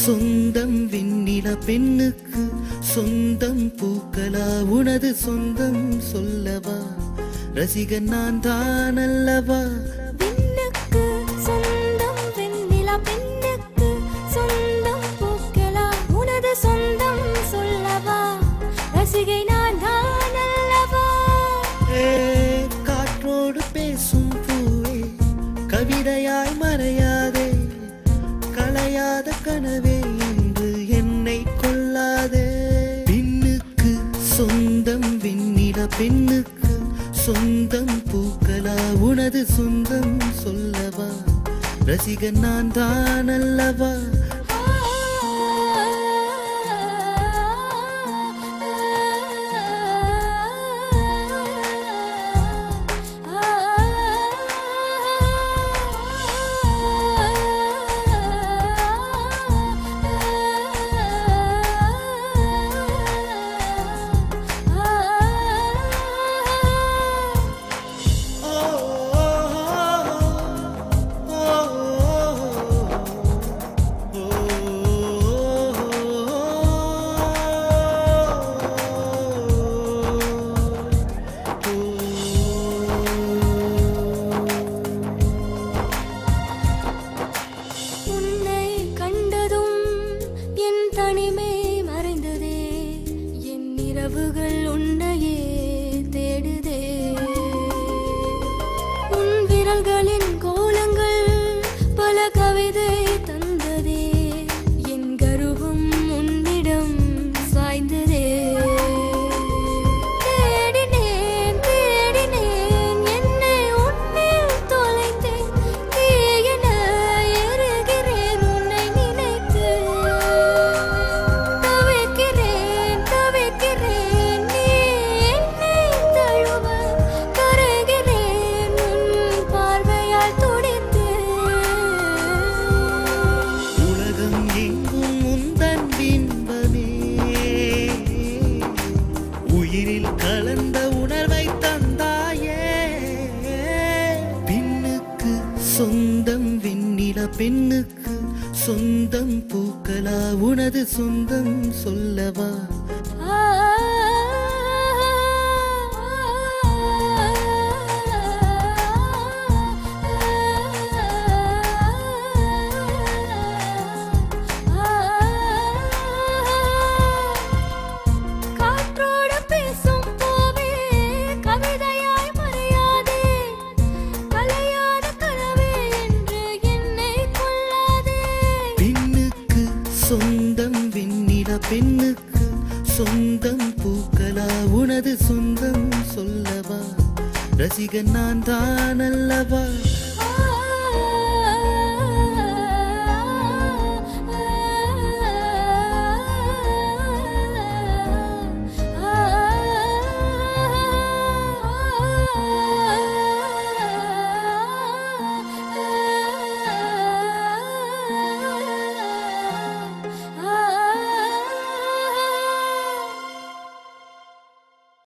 சொந்தம் விண்ணில பெண்ணுக்கு சொந்தம் பூக்களா உனது சொந்தம் சொல்லவா ரசிகன் நான் தான் அல்லவா விண்ணுக்கு சொந்தம் வெண்ணில பெண்ணுக்கு சொந்தம் பூக்களா உனது சொந்தம் சொல்லவா ரசிகை நான் தான் அல்லவா காற்றோடு பேசும் பூவே கவிதையாய் மறையாதே களையாத கனவே என்று என்னை கொள்ளாதே விண்ணுக்கு சொந்தம் விண்ணில பெண்ணுக்கு சொந்தம் பூக்களா உனது சொந்தம் சொல்லவா ரசிகன் நான் தான் அல்லவா உன்னையே தேடுதே உன் விரல்களின் கோலங்கள் பல கவிதை தந்ததே என் கருவும் உன்னிடம் சாய்ந்ததே தேடினேன் தேடினேன் என்னை உன்னில் தொலைத்தேன் தீயென எரிகிறேன் உன்னை நினைத்து தவிக்கிறேன் தவிக்கிறேன் நீ என்னை தழுவ கரைகிறேன் உன் பார்வையால் துடித்து உலகம் எங்கும் உந்தன் பிம்பமே உயிரில் கலந்த உணர்வை தந்தாயே பின்னுக்கு சொந்தம் விண்ணில பெண்ணுக்கு சொந்தம் பூக்களா உனது சொந்தம் சொல்லவா காற்றோடு பேசும் பூவே கவிதையாய் மறையாதே கலையாத கனவே என்று என்னை கொள்ளாதே பின்னுக்கு சொந்தம் விண்ணில பெண்ணுக்கு சொந்தம் பூக்களா உனது சொந்தம் சொல்லவா ரசிகன் நான் தான் அல்லவா